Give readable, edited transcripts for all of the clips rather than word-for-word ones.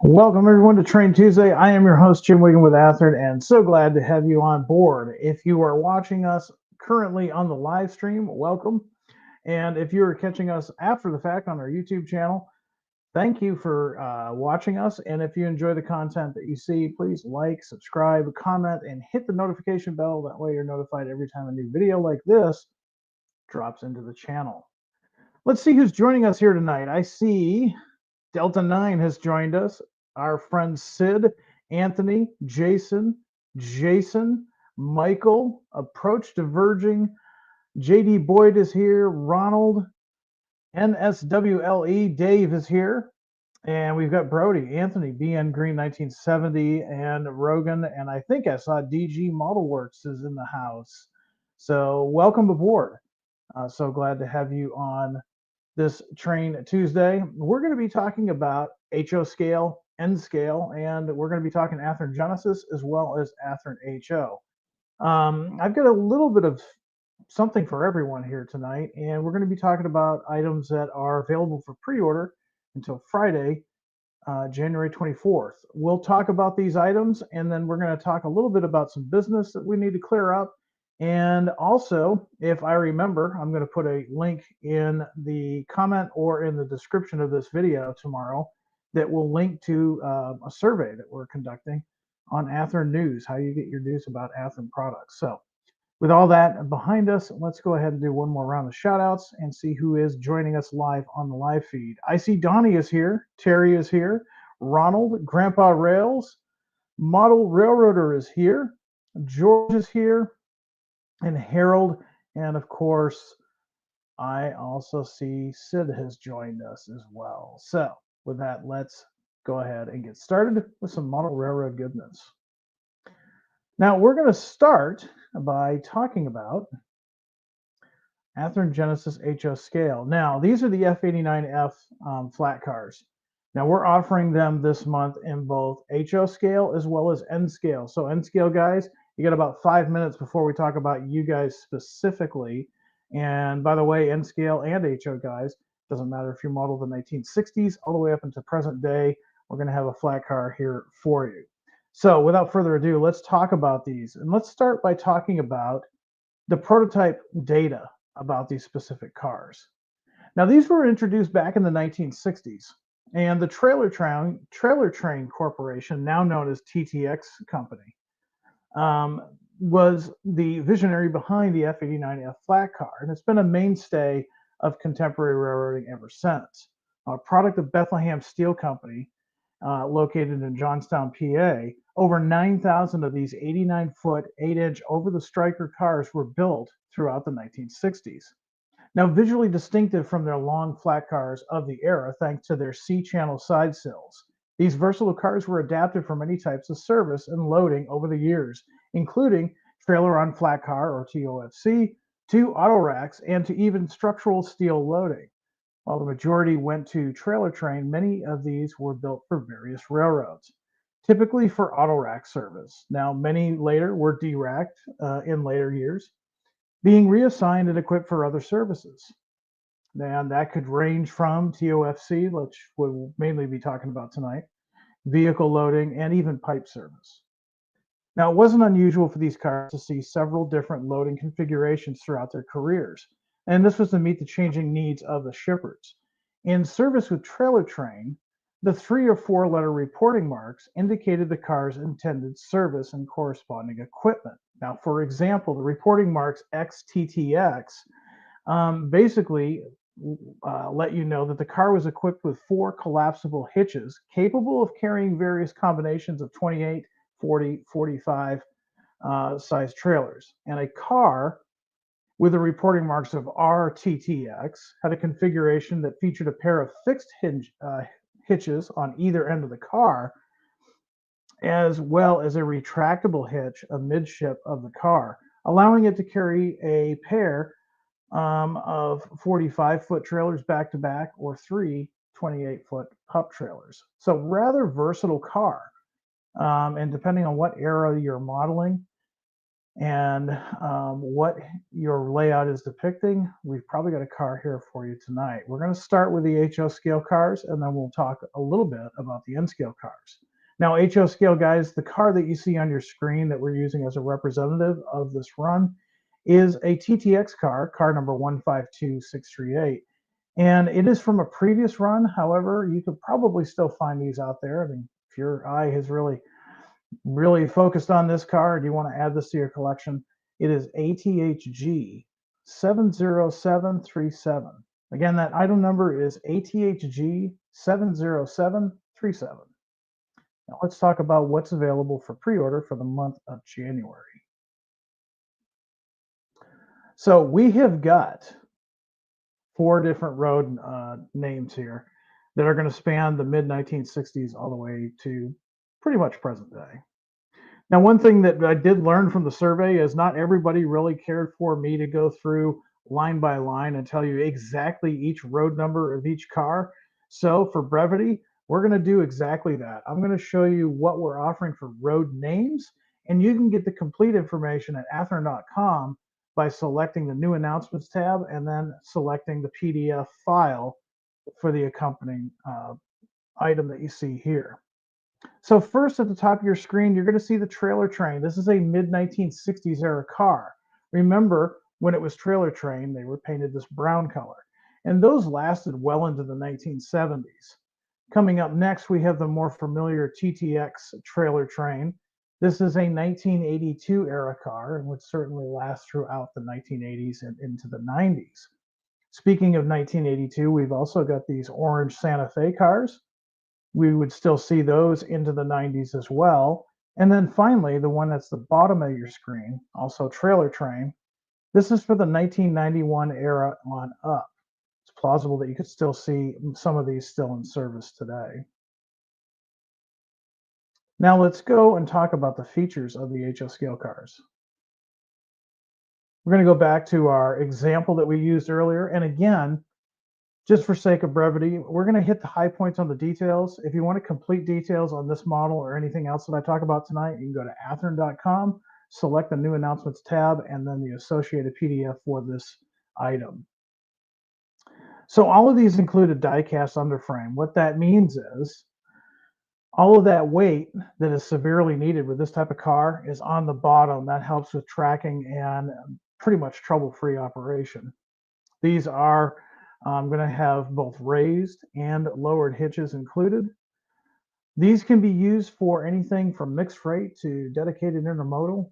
Welcome everyone to Train Tuesday. I am your host, Jim Wigan with Athearn, and so glad to have you on board. If you are watching us currently on the live stream, welcome. And if you are catching us after the fact on our YouTube channel, thank you for watching us. And if you enjoy the content that you see, please like, subscribe, comment, and hit the notification bell. That way you're notified every time a new video like this drops into the channel. Let's see who's joining us here tonight. I see Delta 9 has joined us. Our friends Sid, Anthony, Jason, Michael, Approach Diverging, JD Boyd is here, Ronald, NSWLE, Dave is here, and we've got Brody, Anthony, BN Green 1970, and Rogan, and I think I saw DG Model Works is in the house. So welcome aboard. So glad to have you on this Train Tuesday. We're going to be talking about HO scale, N scale, and we're going to be talking Athearn Genesis as well as Athearn HO. I've got a little bit of something for everyone here tonight, and we're going to be talking about items that are available for pre-order until Friday, January 24th. We'll talk about these items, and then we're going to talk a little bit about some business that we need to clear up. And also, if I remember, I'm going to put a link in the comment or in the description of this video tomorrow that will link to a survey that we're conducting on Athearn News, how you get your news about Athearn products. So with all that behind us, let's go ahead and do one more round of shout outs and see who is joining us live on the live feed. I see Donnie is here, Terry is here, Ronald, Grandpa Rails, Model Railroader is here, George is here, and Harold, and of course, I also see Sid has joined us as well. So with that, let's go ahead and get started with some model railroad goodness. Now we're going to start by talking about Athearn Genesis HO scale. Now these are the F89F flat cars. Now we're offering them this month in both HO scale as well as N scale. So N scale guys, you got about 5 minutes before we talk about you guys specifically. And by the way, N scale and HO guys, doesn't matter if you're modeled in the 1960s all the way up into present day, we're going to have a flat car here for you. So without further ado, let's talk about these. And let's start by talking about the prototype data about these specific cars. Now these were introduced back in the 1960s. And the Trailer Train Corporation, now known as TTX Company, was the visionary behind the F89F Flat Car, and it's been a mainstay of contemporary railroading ever since. A product of Bethlehem Steel Company, located in Johnstown, PA, over 9,000 of these 89-foot, 8-inch over-the-striker cars were built throughout the 1960s. Now, visually distinctive from their long flat cars of the era, thanks to their C-channel side sills. These versatile cars were adapted for many types of service and loading over the years, including trailer on flat car, or TOFC, to auto racks, and to even structural steel loading. While the majority went to trailer train, many of these were built for various railroads, typically for auto rack service. Now, many later were de-racked in later years, being reassigned and equipped for other services. And that could range from TOFC, which we'll mainly be talking about tonight, vehicle loading, and even pipe service. Now, it wasn't unusual for these cars to see several different loading configurations throughout their careers, and this was to meet the changing needs of the shippers. In service with trailer train, the 3 or 4 letter reporting marks indicated the car's intended service and corresponding equipment. Now, for example, the reporting marks XTTX basically let you know that the car was equipped with 4 collapsible hitches capable of carrying various combinations of 28, 40, 45 size trailers. And a car with the reporting marks of RTTX had a configuration that featured a pair of fixed hitches on either end of the car, as well as a retractable hitch amidship of the car, allowing it to carry a pair of 45-foot trailers back to back, or 3 28-foot pup trailers. So rather versatile car. And depending on what era you're modeling, and what your layout is depicting. We've probably got a car here for you tonight. We're going to start with the HO scale cars, and then we'll talk a little bit about the N scale cars. Now, HO scale, guys, the car that you see on your screen that we're using as a representative of this run is a TTX car, car number 152638. And it is from a previous run. However, you could probably still find these out there. I mean, if your eye has really focused on this car and you want to add this to your collection, it is ATHG 70737. Again, that item number is ATHG 70737. Now let's talk about what's available for pre-order for the month of January. So we have got 4 different road names here that are going to span the mid-1960s all the way to pretty much present day. Now, one thing that I did learn from the survey is not everybody really cared for me to go through line by line and tell you exactly each road number of each car. So for brevity, we're going to do exactly that. I'm going to show you what we're offering for road names, and you can get the complete information at Athearn.com by selecting the new announcements tab and then selecting the PDF file for the accompanying item that you see here. So first at the top of your screen, you're going to see the trailer train. This is a mid-1960s era car. Remember, when it was trailer train, they were painted this brown color. And those lasted well into the 1970s. Coming up next, we have the more familiar TTX trailer train. This is a 1982 era car and would certainly last throughout the 1980s and into the 90s. Speaking of 1982, we've also got these orange Santa Fe cars. We would still see those into the 90s as well. And then finally, the one that's the bottom of your screen, also trailer train. This is for the 1991 era on up. It's plausible that you could still see some of these still in service today. Now let's go and talk about the features of the HO scale cars. We're going to go back to our example that we used earlier. And again, just for sake of brevity, we're going to hit the high points on the details. If you want complete details on this model or anything else that I talk about tonight, you can go to Athearn.com, select the new announcements tab, and then the associated PDF for this item. So all of these include a die-cast underframe. What that means is all of that weight that is severely needed with this type of car is on the bottom. That helps with tracking and pretty much trouble-free operation. These are going to have both raised and lowered hitches included. These can be used for anything from mixed freight to dedicated intermodal.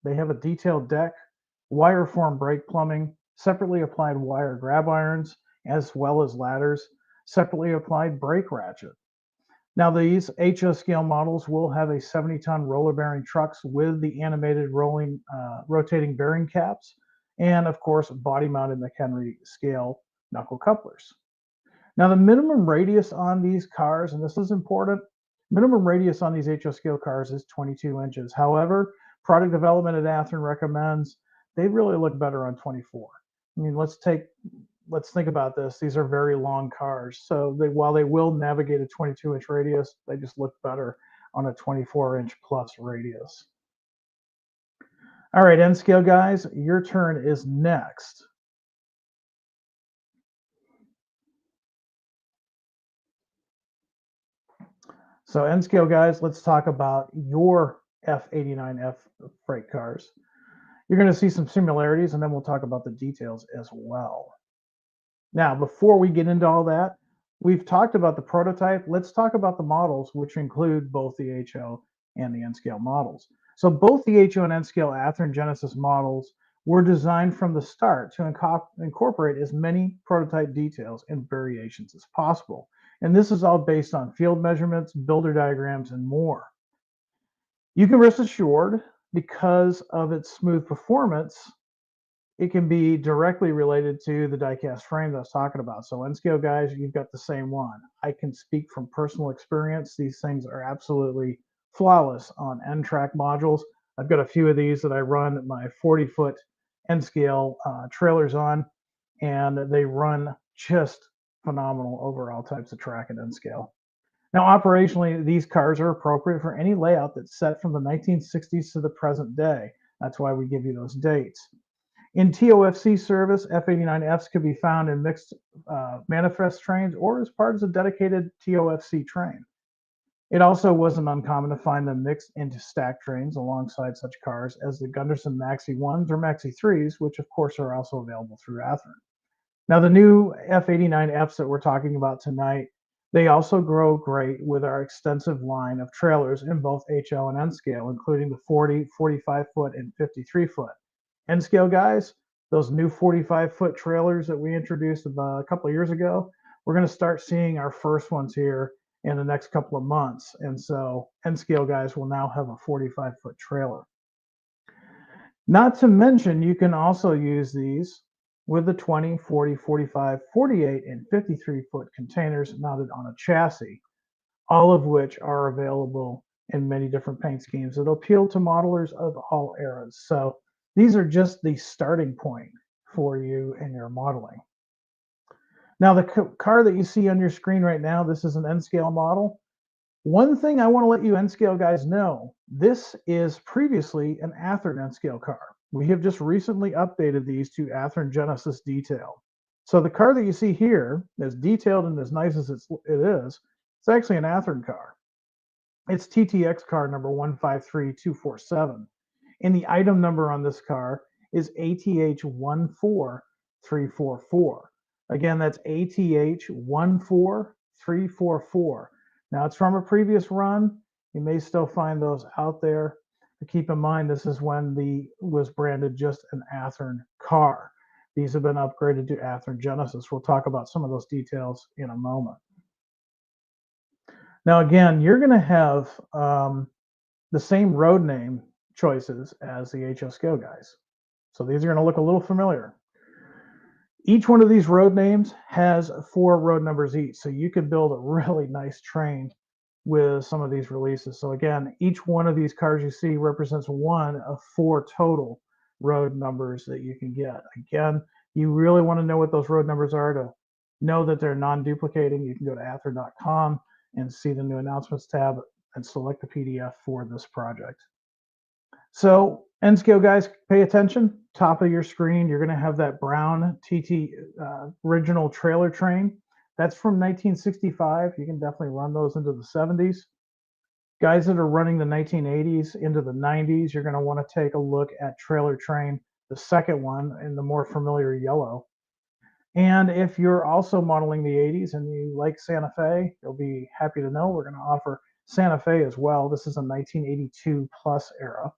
They have a detailed deck, wire form brake plumbing, separately applied wire grab irons, as well as ladders, separately applied brake ratchet. Now these HO scale models will have a 70-ton roller bearing trucks with the animated rotating bearing caps, and of course body mounted McHenry scale knuckle couplers. Now the minimum radius on these cars, and this is important, minimum radius on these HO scale cars is 22 inches. However, product development at Athearn recommends they really look better on 24. I mean, let's think about this. These are very long cars. So while they will navigate a 22-inch radius, they just look better on a 24-inch plus radius. All right, N scale guys, your turn is next. So N scale guys, let's talk about your F89F freight cars. You're going to see some similarities, and then we'll talk about the details as well. Now, before we get into all that, we've talked about the prototype. Let's talk about the models, which include both the HO and the N scale models. So both the HO and N scale Athearn Genesis models were designed from the start to incorporate as many prototype details and variations as possible. And this is all based on field measurements, builder diagrams, and more. You can rest assured, because of its smooth performance, it can be directly related to the die-cast frame that I was talking about. So N-scale guys, you've got the same one. I can speak from personal experience. These things are absolutely flawless on N-track modules. I've got a few of these that I run my 40-foot N-scale trailers on, and they run just phenomenal over all types of track and N-scale. Now, operationally, these cars are appropriate for any layout that's set from the 1960s to the present day. That's why we give you those dates. In TOFC service, F89Fs could be found in mixed manifest trains or as part of a dedicated TOFC train. It also wasn't uncommon to find them mixed into stack trains alongside such cars as the Gunderson Maxi 1s or Maxi 3s, which of course are also available through Athearn. Now, the new F89Fs that we're talking about tonight, they also grow great with our extensive line of trailers in both HL and N scale, including the 40, 45-foot, and 53-foot. N scale guys, those new 45-foot trailers that we introduced about a couple of years ago, we're going to start seeing our first ones here in the next couple of months. And so N scale guys will now have a 45-foot trailer. Not to mention, you can also use these with the 20, 40, 45, 48, and 53-foot containers mounted on a chassis, all of which are available in many different paint schemes that appeal to modelers of all eras. So these are just the starting point for you in your modeling. Now, the car that you see on your screen right now, this is an N-scale model. One thing I want to let you N-scale guys know, this is previously an Athearn N-scale car. We have just recently updated these to Athearn Genesis detail. So the car that you see here, as detailed and as nice as it is, it's actually an Athearn car. It's TTX car number 153247. And the item number on this car is ATH14344. Again, that's ATH14344. Now, it's from a previous run. You may still find those out there. But keep in mind, this is when the was branded just an Athearn car. These have been upgraded to Athearn Genesis. We'll talk about some of those details in a moment. Now, again, you're going to have the same road name choices as the HO scale guys. So these are going to look a little familiar. Each one of these road names has 4 road numbers each. So you could build a really nice train with some of these releases. So again, each one of these cars you see represents one of 4 total road numbers that you can get. Again, you really want to know what those road numbers are to know that they're non-duplicating. You can go to athearn.com and see the new announcements tab and select the PDF for this project. So N-scale guys, pay attention. Top of your screen, you're going to have that brown TT original trailer train. That's from 1965. You can definitely run those into the 70s. Guys that are running the 1980s into the 90s, you're going to want to take a look at trailer train, the second one in the more familiar yellow. And if you're also modeling the 80s and you like Santa Fe, you'll be happy to know we're going to offer Santa Fe as well. This is a 1982 plus era.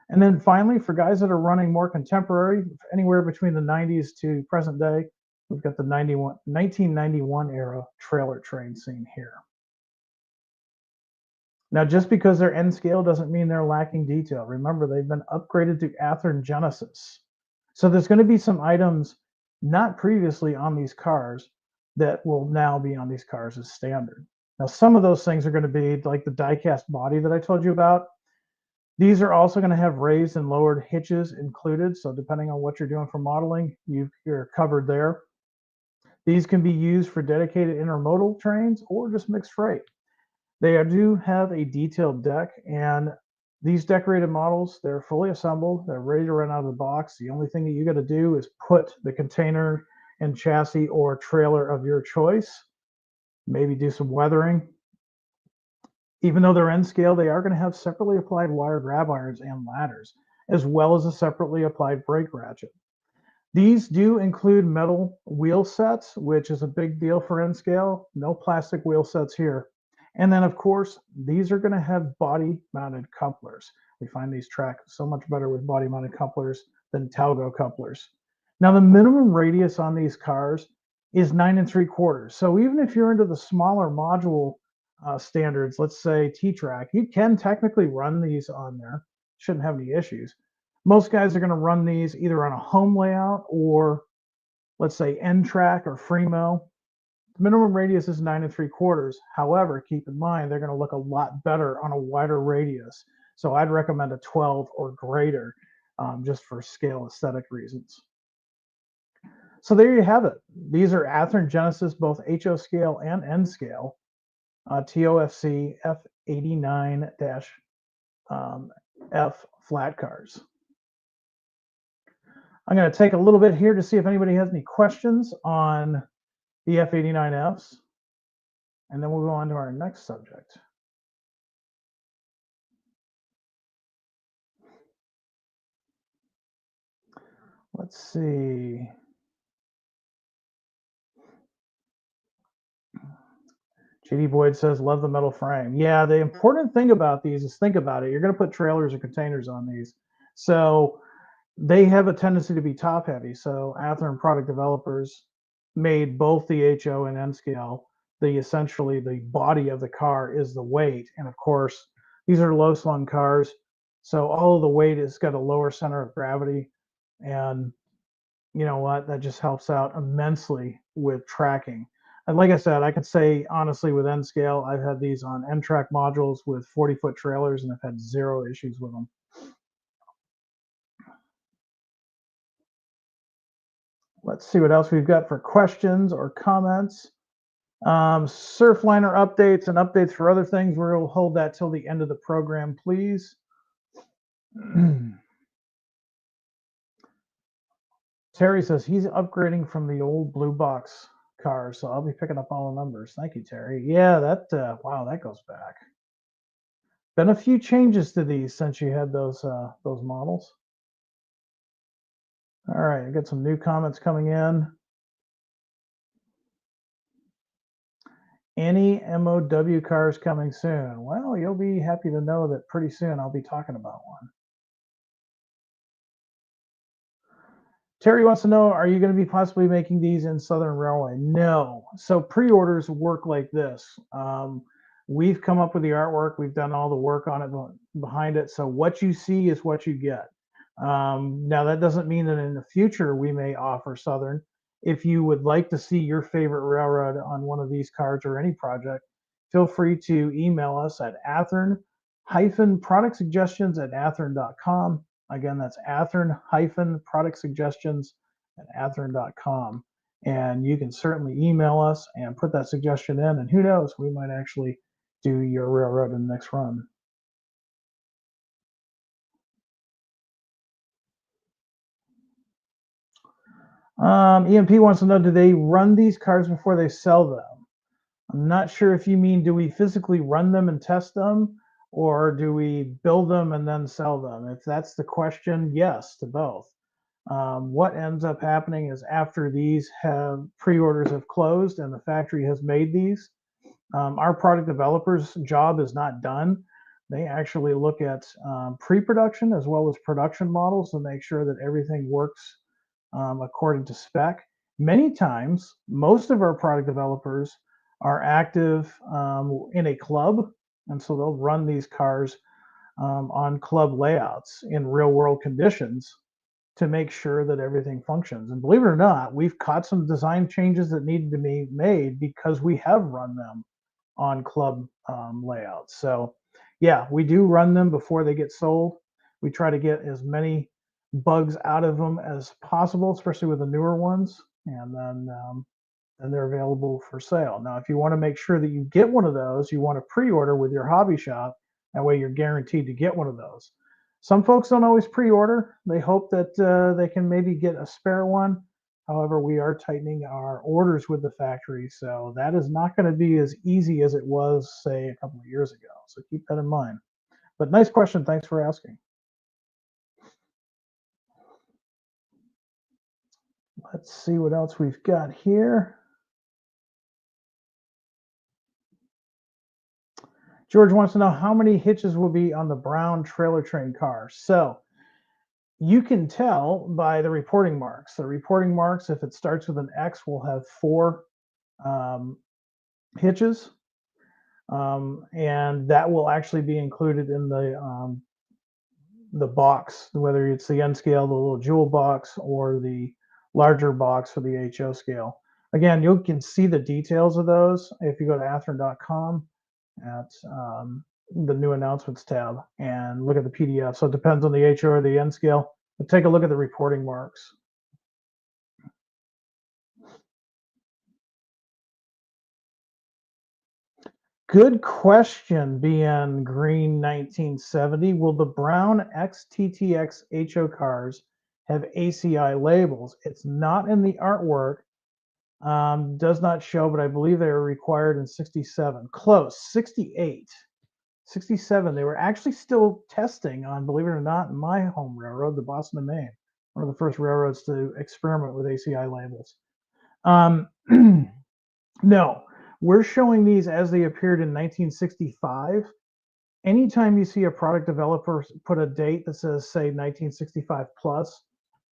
And then finally, for guys that are running more contemporary, anywhere between the 90s to present day, we've got the 1991 era trailer train scene here. Now, just because they're N scale doesn't mean they're lacking detail. Remember, they've been upgraded to Athearn Genesis. So there's going to be some items not previously on these cars that will now be on these cars as standard. Now, some of those things are going to be like the die-cast body that I told you about. These are also going to have raised and lowered hitches included. So depending on what you're doing for modeling, you're covered there. These can be used for dedicated intermodal trains or just mixed freight. They do have a detailed deck, and these decorated models, they're fully assembled. They're ready to run out of the box. The only thing that you got to do is put the container and chassis or trailer of your choice, maybe do some weathering. Even though they're N scale, they are going to have separately applied wire grab irons and ladders, as well as a separately applied brake ratchet. These do include metal wheel sets, which is a big deal for N scale. No plastic wheel sets here. And then, of course, these are going to have body-mounted couplers. We find these track so much better with body-mounted couplers than Talgo couplers. Now, the minimum radius on these cars is 9 3/4. So even if you're into the smaller module standards, let's say T-Track, you can technically run these on there. Shouldn't have any issues. Most guys are going to run these either on a home layout or, let's say, N-Track or Fremo. The minimum radius is 9 3/4. However, keep in mind, they're going to look a lot better on a wider radius. So I'd recommend a 12 or greater just for scale aesthetic reasons. So there you have it. These are Athearn Genesis, both HO scale and N scale, TOFC F89-F Flat Cars. I'm going to take a little bit here to see if anybody has any questions on the F89Fs, and then we'll go on to our next subject. Let's see. JD Boyd says, love the metal frame. Yeah, the important thing about these is think about it. You're going to put trailers or containers on these. So they have a tendency to be top heavy. So Athearn product developers made both the HO and N scale. Essentially the body of the car is the weight. And of course, these are low slung cars. So all of the weight has got a lower center of gravity. And you know what? That just helps out immensely with tracking. And like I said, I could say honestly with N scale, I've had these on N track modules with 40-foot trailers and I've had zero issues with them. Let's see what else we've got for questions or comments. Surfliner updates and updates for other things. We'll hold that till the end of the program, please. Terry says he's upgrading from the old blue box car, so I'll be picking up all the numbers. Thank you, Terry. Yeah, that wow, that goes back. Been a few changes to these since you had those models. All right, I got some new comments coming in. Any MOW cars coming soon? Well, you'll be happy to know that pretty soon I'll be talking about one. Terry wants to know, are you going to be possibly making these in Southern Railway? No. So pre-orders work like this. We've come up with the artwork. We've done all the work on it behind it. So what you see is what you get. Now, that doesn't mean that in the future we may offer Southern. If you would like to see your favorite railroad on one of these cars or any project, feel free to email us at Athearn-product-suggestions@athearn.com. Again, that's Athearn-product-suggestions@athearn.com. And you can certainly email us and put that suggestion in, and who knows, we might actually do your railroad in the next run. EMP wants to know, do they run these cars before they sell them? I'm not sure if you mean, do we physically run them and test them, or do we build them and then sell them? If that's the question, yes to both. What ends up happening is after these pre-orders have closed and the factory has made these, our product developers' job is not done. They actually look at pre-production as well as production models to make sure that everything works according to spec. Many times, most of our product developers are active in a club, and so they'll run these cars on club layouts in real world conditions to make sure that everything functions. And believe it or not, we've caught some design changes that needed to be made because we have run them on club layouts. So yeah, we do run them before they get sold. We try to get as many bugs out of them as possible, especially with the newer ones, and then they're available for sale. Now, if you want to make sure that you get one of those, you want to pre-order with your hobby shop. That way you're guaranteed to get one of those. Some folks don't always pre-order. They hope that they can maybe get a spare one. However, we are tightening our orders with the factory, so that is not going to be as easy as it was, say, a couple of years ago. So keep that in mind. But nice question. Thanks for asking. Let's see what else we've got here. George wants to know how many hitches will be on the brown trailer train car. So you can tell by the reporting marks. The reporting marks, if it starts with an X, will have 4 hitches. And that will actually be included in the box, whether it's the N scale, the little jewel box, or the larger box for the HO scale. Again, you can see the details of those if you go to athearn.com at the new announcements tab and look at the PDF. So it depends on the HO or the N scale, but take a look at the reporting marks. Good question, BN Green 1970. Will the brown XTTX HO cars have ACI labels. It's not in the artwork, does not show, but I believe they were required in 67. Close, 68. 67, they were actually still testing on, believe it or not, my home railroad, the Boston and Maine, one of the first railroads to experiment with ACI labels. No, we're showing these as they appeared in 1965. Anytime you see a product developer put a date that says, say, 1965 plus,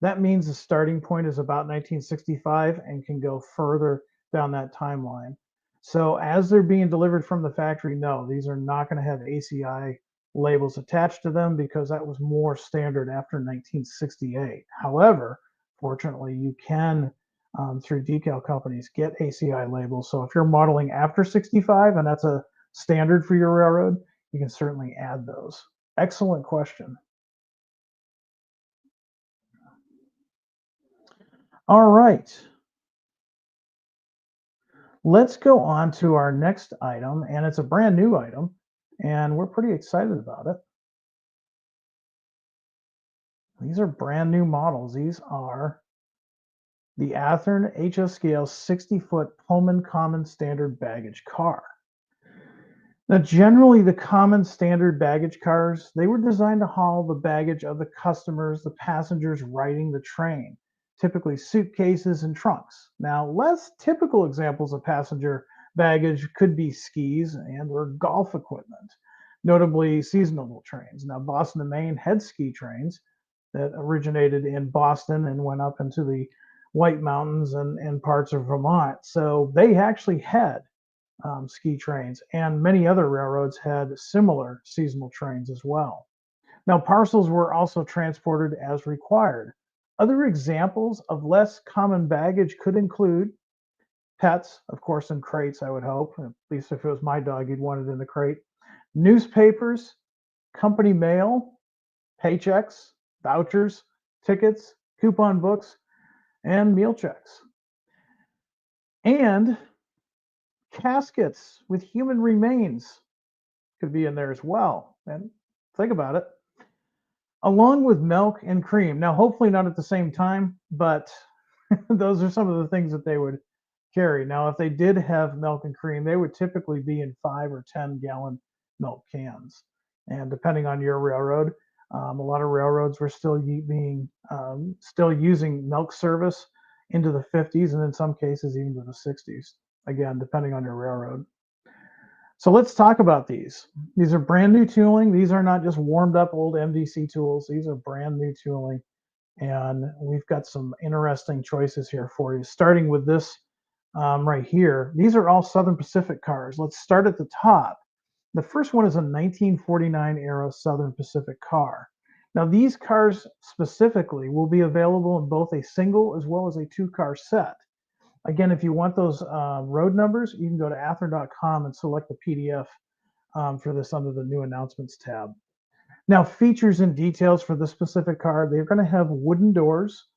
that means the starting point is about 1965 and can go further down that timeline. So as they're being delivered from the factory, no, these are not going to have ACI labels attached to them because that was more standard after 1968. However, fortunately, you can, through decal companies, get ACI labels. So if you're modeling after 65 and that's a standard for your railroad, you can certainly add those. Excellent question. All right. Let's go on to our next item, and it's a brand new item, and we're pretty excited about it. These are brand new models. These are the Athearn HS scale 60-foot Pullman Common Standard Baggage Car. Now, generally, the common standard baggage cars, they were designed to haul the baggage of the customers, the passengers riding the train, typically suitcases and trunks. Now, less typical examples of passenger baggage could be skis and or golf equipment, notably seasonal trains. Now, Boston and Maine had ski trains that originated in Boston and went up into the White Mountains and parts of Vermont. So they actually had ski trains, and many other railroads had similar seasonal trains as well. Now, parcels were also transported as required. Other examples of less common baggage could include pets, of course, in crates, I would hope. At least if it was my dog, he'd want it in the crate. Newspapers, company mail, paychecks, vouchers, tickets, coupon books, and meal checks. And caskets with human remains could be in there as well. And think about it. Along with milk and cream. Now, hopefully not at the same time, but those are some of the things that they would carry. Now, if they did have milk and cream, they would typically be in 5 or 10-gallon milk cans. And depending on your railroad, a lot of railroads were still using milk service into the 50s, and in some cases even to the 60s. Again, depending on your railroad. So let's talk about these. These are brand new tooling. These are not just warmed up old MDC tools. These are brand new tooling. And we've got some interesting choices here for you, starting with this right here. These are all Southern Pacific cars. Let's start at the top. The first one is a 1949 era Southern Pacific car. Now, these cars specifically will be available in both a single as well as a two-car set. Again, if you want those road numbers, you can go to Athearn.com and select the PDF for this under the new announcements tab. Now, features and details for this specific car, they're going to have wooden doors,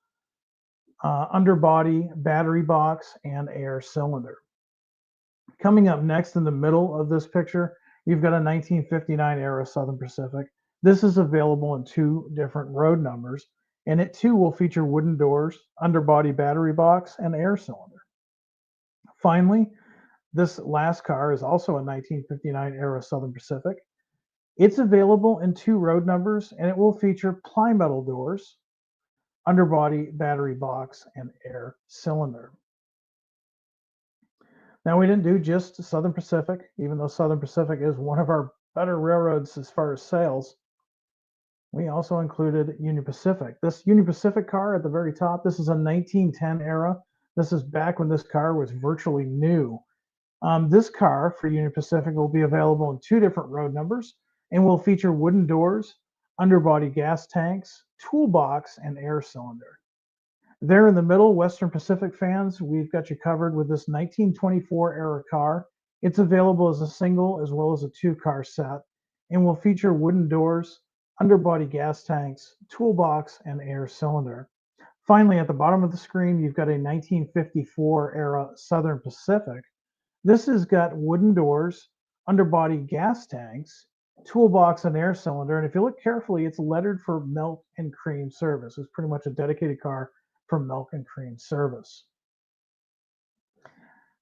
underbody, battery box, and air cylinder. Coming up next in the middle of this picture, you've got a 1959 era Southern Pacific. This is available in two different road numbers, and it too will feature wooden doors, underbody battery box, and air cylinder. Finally, this last car is also a 1959 era Southern Pacific. It's available in two road numbers, and it will feature ply metal doors, underbody battery box, and air cylinder. Now, we didn't do just Southern Pacific, even though Southern Pacific is one of our better railroads as far as sales. We also included Union Pacific. This Union Pacific car at the very top, this is a 1910 era. This is back when this car was virtually new. This car for Union Pacific will be available in two different road numbers and will feature wooden doors, underbody gas tanks, toolbox, and air cylinder. There in the middle, Western Pacific fans, we've got you covered with this 1924 era car. It's available as a single as well as a two-car set and will feature wooden doors, underbody gas tanks, toolbox, and air cylinder. Finally, at the bottom of the screen, you've got a 1954 era Southern Pacific. This has got wooden doors, underbody gas tanks, toolbox and air cylinder. And if you look carefully, it's lettered for milk and cream service. It's pretty much a dedicated car for milk and cream service.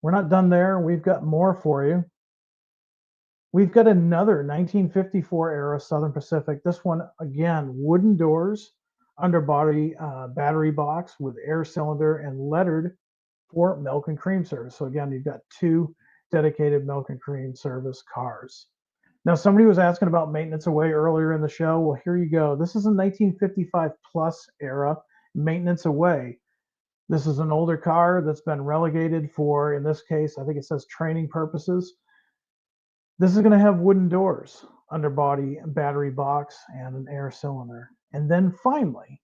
We're not done there. We've got more for you. We've got another 1954 era Southern Pacific. This one, again, wooden doors, underbody battery box with air cylinder and lettered for milk and cream service. So again, you've got two dedicated milk and cream service cars. Now, somebody was asking about maintenance away earlier in the show. Well, here you go. This is a 1955 plus era maintenance away. This is an older car that's been relegated for, in this case, I think it says training purposes. This is going to have wooden doors, underbody battery box, and an air cylinder. And then finally,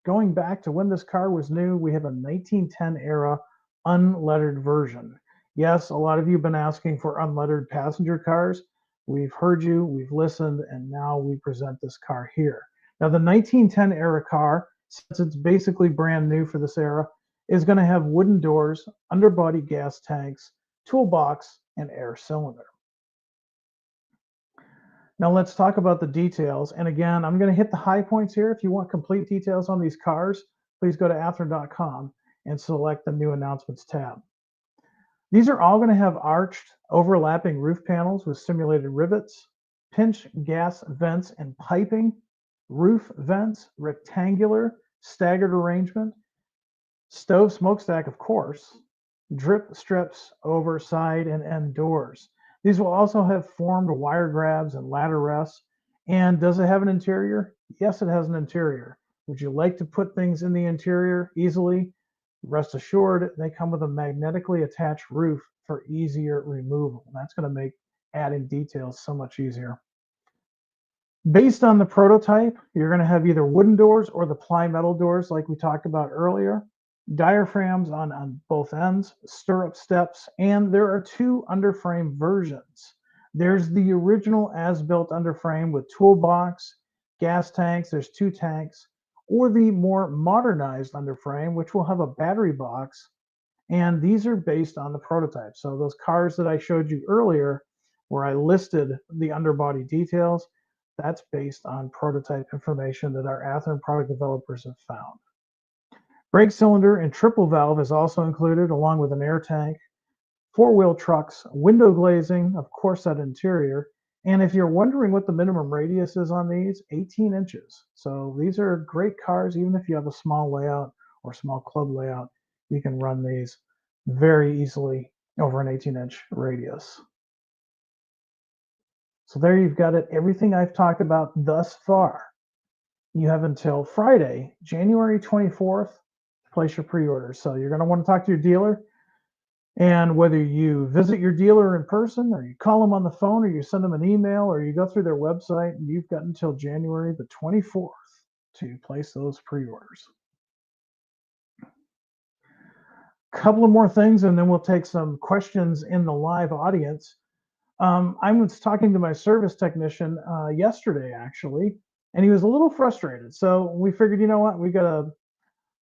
going back to when this car was new, we have a 1910 era unlettered version. Yes, a lot of you have been asking for unlettered passenger cars. We've heard you, we've listened, and now we present this car here. Now, the 1910 era car, since it's basically brand new for this era, is going to have wooden doors, underbody gas tanks, toolbox, and air cylinder. Now let's talk about the details. And again, I'm going to hit the high points here. If you want complete details on these cars, please go to Athearn.com and select the new announcements tab. These are all going to have arched, overlapping roof panels with simulated rivets, pinch gas vents and piping, roof vents, rectangular, staggered arrangement, stove smokestack, of course, drip strips over side and end doors. These will also have formed wire grabs and ladder rests. And does it have an interior? Yes, it has an interior. Would you like to put things in the interior easily? Rest assured, they come with a magnetically attached roof for easier removal. That's going to make adding details so much easier. Based on the prototype, you're going to have either wooden doors or the ply metal doors like we talked about earlier. Diaphragms on both ends, stirrup steps, and there are two underframe versions. There's the original as-built underframe with toolbox, gas tanks, there's two tanks, or the more modernized underframe, which will have a battery box, and these are based on the prototype. So those cars that I showed you earlier, where I listed the underbody details, that's based on prototype information that our Athearn product developers have found. Brake cylinder and triple valve is also included, along with an air tank, four-wheel trucks, window glazing, of course, that interior. And if you're wondering what the minimum radius is on these, 18 inches. So these are great cars, even if you have a small layout or small club layout, you can run these very easily over an 18-inch radius. So there you've got it, everything I've talked about thus far. You have until Friday, January 24th, place your pre-order. So you're going to want to talk to your dealer, and whether you visit your dealer in person or you call them on the phone or you send them an email or you go through their website, you've got until January the 24th to place those pre-orders. A couple of more things and then we'll take some questions in the live audience. I was talking to my service technician yesterday actually, and he was a little frustrated. So we figured, you know what, we got to,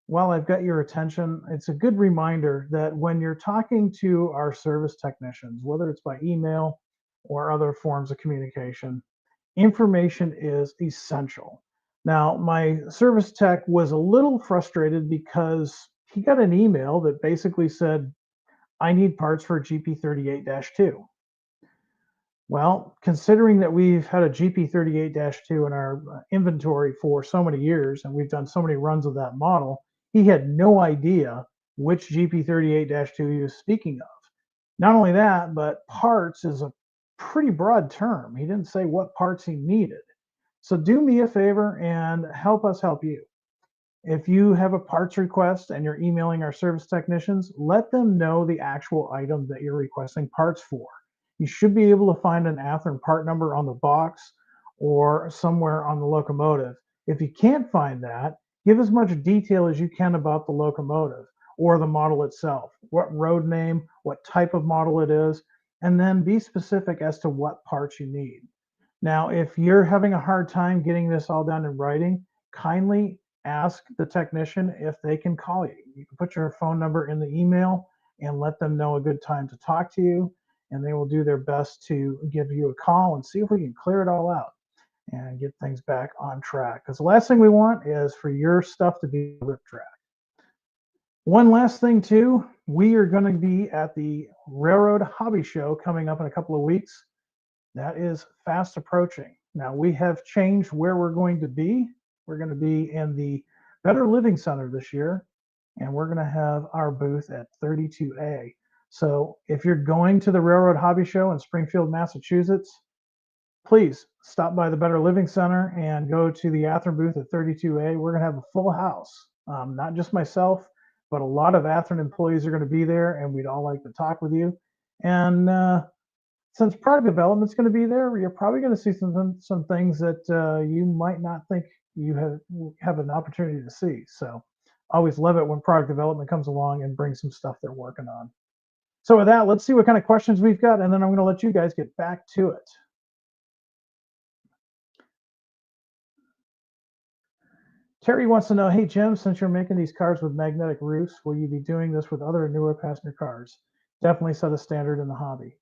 while I've got your attention, it's a good reminder that when you're talking to our service technicians, whether it's by email or other forms of communication, information is essential. Now, my service tech was a little frustrated because he got an email that basically said, I need parts for GP38-2. Well, considering that we've had a GP38-2 in our inventory for so many years and we've done so many runs of that model, he had no idea which GP38-2 he was speaking of. Not only that, but parts is a pretty broad term. He didn't say what parts he needed. So do me a favor and help us help you. If you have a parts request and you're emailing our service technicians, let them know the actual item that you're requesting parts for. You should be able to find an Athearn part number on the box or somewhere on the locomotive. If you can't find that, give as much detail as you can about the locomotive or the model itself, what road name, what type of model it is, and then be specific as to what parts you need. Now, if you're having a hard time getting this all done in writing, kindly ask the technician if they can call you. You can put your phone number in the email and let them know a good time to talk to you. and they will do their best to give you a call and see if we can clear it all out and get things back on track. Because the last thing we want is for your stuff to be rip track. One last thing too, we are going to be at the Railroad Hobby Show coming up in a couple of weeks. That is fast approaching. Now we have changed where we're going to be. We're going to be in the Better Living Center this year, and we're going to have our booth at 32A. So if you're going to the Railroad Hobby Show in Springfield, Massachusetts, please stop by the Better Living Center and go to the Athearn booth at 32A. We're going to have a full house, not just myself, but a lot of Athearn employees are going to be there, and we'd all like to talk with you. And since product development is going to be there, you're probably going to see some things that you might not think you have an opportunity to see. So always love it when product development comes along and brings some stuff they're working on. So with that, let's see what kind of questions we've got, and then I'm going to let you guys get back to it. Terry wants to know, hey, Jim, since you're making these cars with magnetic roofs, will you be doing this with other newer passenger cars? Definitely set a standard in the hobby.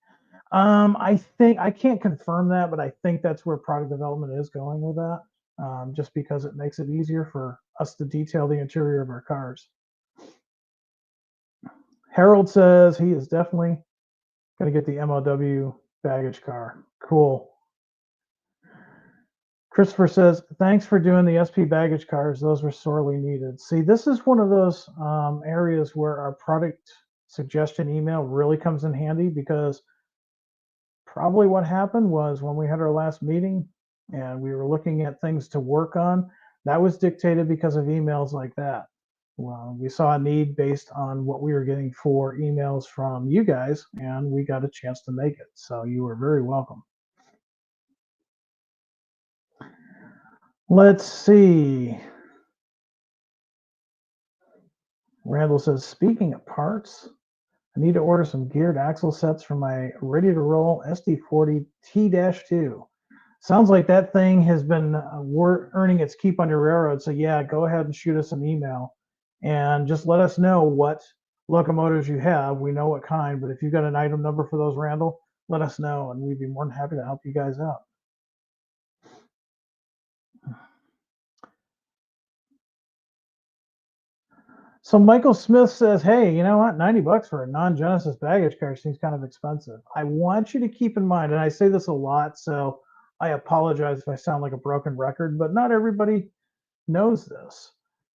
I think, I can't confirm that, but I think that's where product development is going with that, just because it makes it easier for us to detail the interior of our cars. Harold says he is definitely going to get the MOW baggage car. Cool. Christopher says, thanks for doing the SP baggage cars. Those were sorely needed. See, this is one of those areas where our product suggestion email really comes in handy, because probably what happened was when we had our last meeting and we were looking at things to work on, that was dictated because of emails like that. Well, we saw a need based on what we were getting for emails from you guys, and we got a chance to make it. So you were very welcome. Let's see. Randall says, speaking of parts, I need to order some geared axle sets for my ready-to-roll SD40 T-2. Sounds like that thing has been earning its keep on your railroad. So yeah, go ahead and shoot us an email and just let us know what locomotives you have. We know what kind, but if you've got an item number for those, Randall, let us know, and we'd be more than happy to help you guys out. So Michael Smith says, hey, you know what? 90 bucks for a non-Genesis baggage car seems kind of expensive. I want you to keep in mind, and I say this a lot, so I apologize if I sound like a broken record, but not everybody knows this.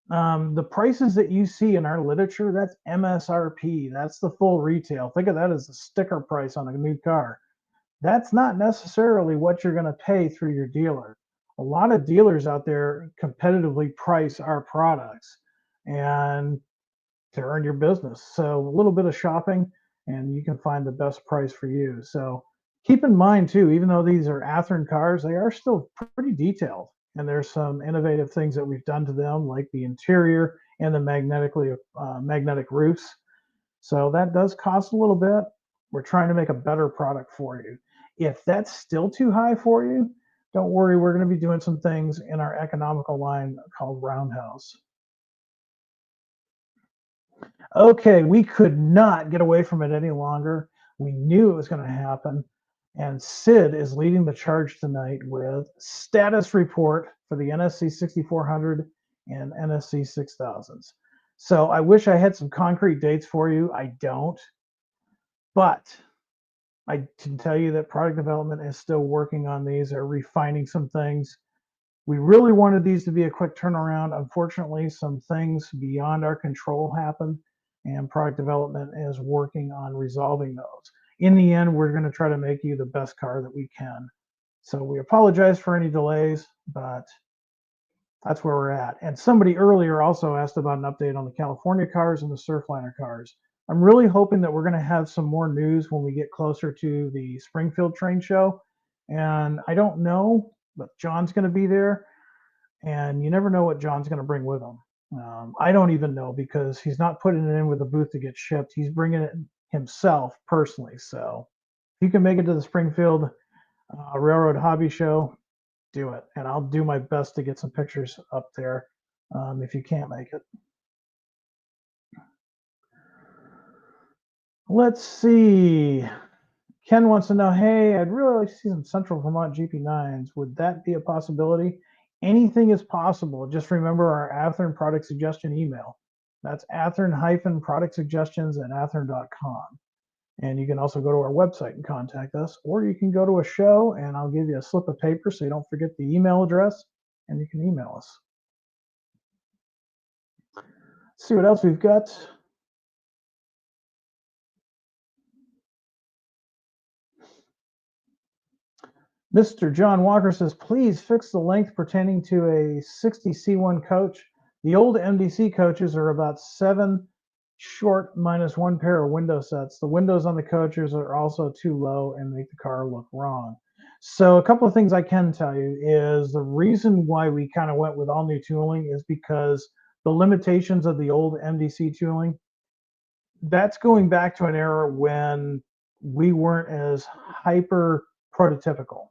The prices that you see in our literature, that's MSRP. That's the full retail. Think of that as the sticker price on a new car. That's not necessarily what you're going to pay through your dealer. A lot of dealers out there competitively price our products and to earn your business. So a little bit of shopping and you can find the best price for you. So keep in mind too, even though these are Athearn cars, they are still pretty detailed. And there's some innovative things that we've done to them, like the interior and the magnetic roofs. So that does cost a little bit. We're trying to make a better product for you. If that's still too high for you, don't worry. We're going to be doing some things in our economical line called Roundhouse. Okay, we could not get away from it any longer. We knew it was going to happen. And Sid is leading the charge tonight with status report for the NSC 6400 and NSC 6000s. So I wish I had some concrete dates for you. I don't. But I can tell you that product development is still working on these. They're refining some things. We really wanted these to be a quick turnaround. Unfortunately, some things beyond our control happened, and product development is working on resolving those. In the end, we're going to try to make you the best car that we can. So we apologize for any delays, but that's where we're at. And somebody earlier also asked about an update on the California cars and the Surfliner cars. I'm really hoping that we're going to have some more news when we get closer to the Springfield train show. And I don't know, but John's going to be there, and you never know what John's going to bring with him. I don't even know, because he's not putting it in with a booth to get shipped. He's bringing it himself personally. So if you can make it to the Springfield Railroad Hobby Show, do it. And I'll do my best to get some pictures up there if you can't make it. Let's see. Ken wants to know, hey, I'd really like to see some Central Vermont GP9s. Would that be a possibility? Anything is possible. Just remember our Athearn product suggestion email. That's Athearn-product suggestions at athearn.com. And you can also go to our website and contact us, or you can go to a show and I'll give you a slip of paper so you don't forget the email address, and you can email us. Let's see what else we've got. Mr. John Walker says, please fix the length pertaining to a 60 C1 coach. The old MDC coaches are about 7 short minus 1 pair of window sets. The windows on the coaches are also too low and make the car look wrong. So a couple of things I can tell you is the reason why we kind of went with all new tooling is because the limitations of the old MDC tooling, that's going back to an era when we weren't as hyper prototypical.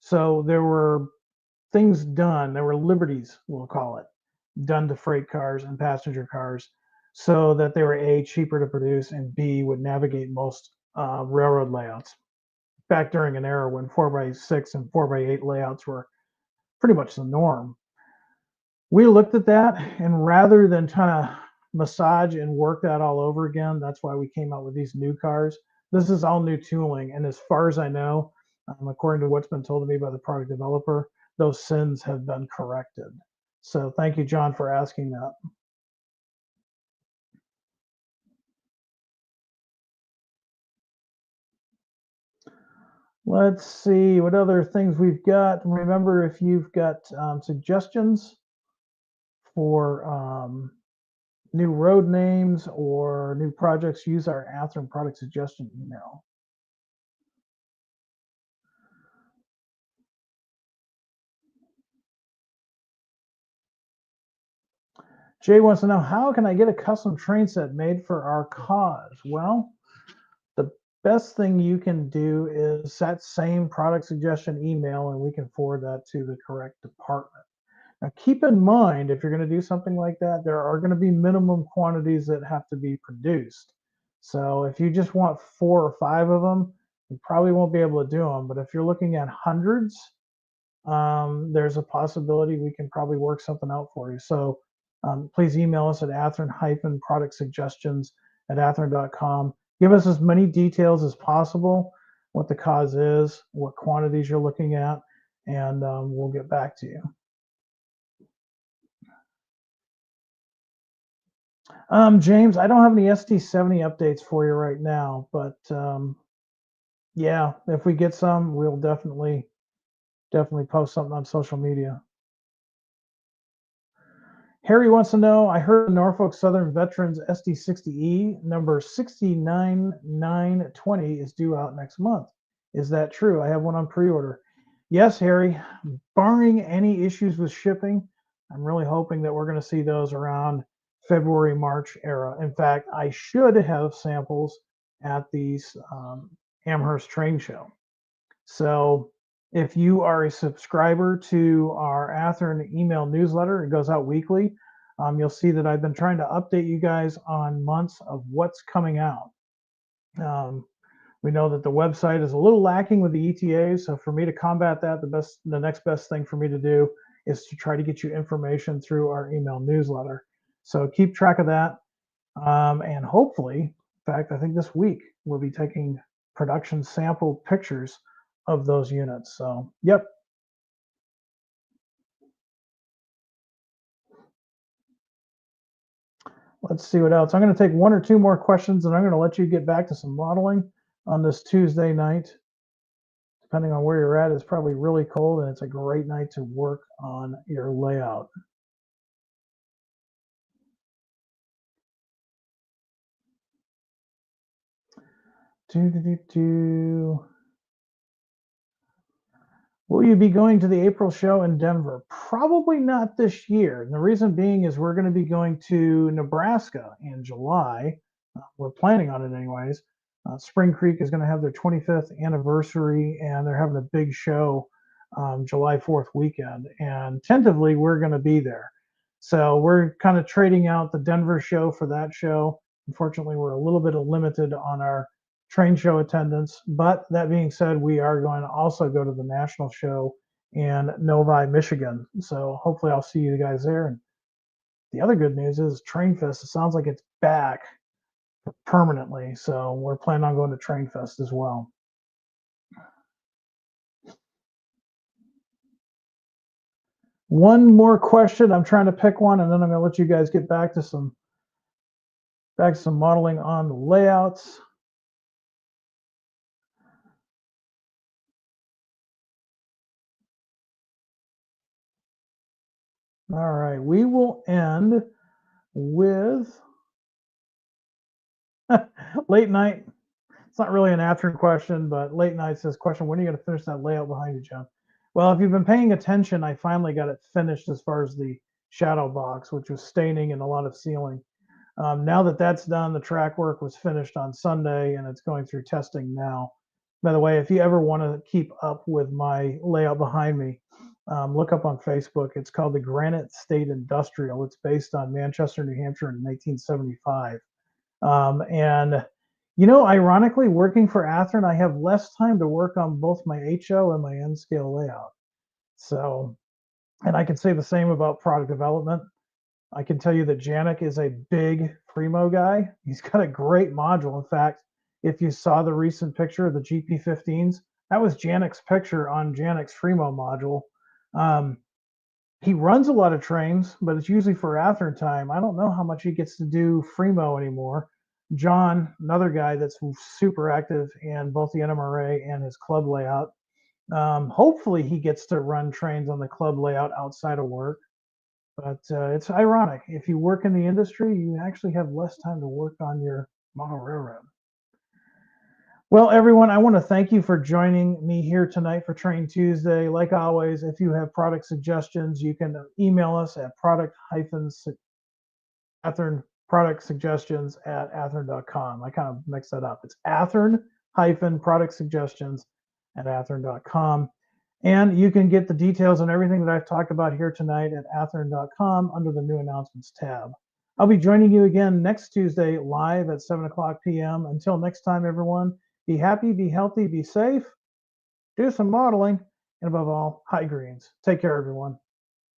So there were things done, there were liberties, we'll call it, done to freight cars and passenger cars so that they were A, cheaper to produce, and B, would navigate most railroad layouts. Back during an era when 4x6 and 4x8 layouts were pretty much the norm. We looked at that, and rather than trying to massage and work that all over again, that's why we came out with these new cars. This is all new tooling, and as far as I know, according to what's been told to me by the product developer, those sins have been corrected. So thank you, John, for asking that. Let's see what other things we've got. Remember, if you've got suggestions for new road names or new projects, use our Athearn product suggestion email. Jay wants to know, how can I get a custom train set made for our cause? Well, the best thing you can do is that same product suggestion email, and we can forward that to the correct department. Now, keep in mind, if you're going to do something like that, there are going to be minimum quantities that have to be produced. So if you just want 4 or 5 of them, you probably won't be able to do them. But if you're looking at hundreds, there's a possibility we can probably work something out for you. So please email us at Athearn-product suggestions at athearn.com. Give us as many details as possible, what the cause is, what quantities you're looking at, and we'll get back to you. James, I don't have any ST70 updates for you right now, but yeah, if we get some, we'll definitely post something on social media. Harry wants to know, I heard Norfolk Southern Veterans SD60E number 69920 is due out next month. Is that true? I have one on pre-order. Yes, Harry, barring any issues with shipping, I'm really hoping that we're going to see those around February, March era. In fact, I should have samples at the Amherst Train Show. So if you are a subscriber to our Athearn email newsletter, it goes out weekly. You'll see that I've been trying to update you guys on months of what's coming out. We know that the website is a little lacking with the ETA, so for me to combat that, the next best thing for me to do is to try to get you information through our email newsletter. So keep track of that, and hopefully, in fact, I think this week we'll be taking production sample pictures of those units. So, yep. Let's see what else. I'm going to take 1 or 2 more questions, and I'm going to let you get back to some modeling on this Tuesday night. Depending on where you're at, it's probably really cold, and it's a great night to work on your layout. Will you be going to the April show in Denver? Probably not this year. And the reason being is we're going to be going to Nebraska in July. We're planning on it anyways. Spring Creek is going to have their 25th anniversary, and they're having a big show July 4th weekend. And tentatively, we're going to be there. So we're kind of trading out the Denver show for that show. Unfortunately, we're a little bit limited on our train show attendance. But that being said, we are going to also go to the national show in Novi, Michigan. So hopefully I'll see you guys there. And the other good news is Train Fest, it sounds like it's back permanently. So we're planning on going to Train Fest as well. One more question. I'm trying to pick one, and then I'm going to let you guys get back to some modeling on the layouts. All right, we will end with late night. It's not really an Athearn question, but late night says, question, when are you going to finish that layout behind you, John? Well, if you've been paying attention, I finally got it finished as far as the shadow box, which was staining and a lot of sealing. Now that that's done, the track work was finished on Sunday, and it's going through testing now. By the way, if you ever want to keep up with my layout behind me, look up on Facebook. It's called the Granite State Industrial. It's based on Manchester, New Hampshire in 1975. And you know, ironically, working for Athearn, I have less time to work on both my HO and my N scale layout. So, and I can say the same about product development. I can tell you that Janik is a big Fremo guy. He's got a great module. In fact, if you saw the recent picture of the GP15s, that was Janik's picture on Janik's Fremo module. He runs a lot of trains, but it's usually for Athearn time. I don't know how much he gets to do Fremo anymore. John, another guy that's super active in both the NMRA and his club layout. Hopefully he gets to run trains on the club layout outside of work. But it's ironic. If you work in the industry, you actually have less time to work on your model railroad. Well, everyone, I want to thank you for joining me here tonight for Train Tuesday. Like always, if you have product suggestions, you can email us at Athearn product suggestions at athearn.com. I kind of mixed that up. It's Athearn-product suggestions at athearn.com. And you can get the details on everything that I've talked about here tonight at athearn.com under the new announcements tab. I'll be joining you again next Tuesday live at 7 o'clock p.m. Until next time, everyone, be happy, be healthy, be safe, do some modeling, and above all, high greens. Take care, everyone.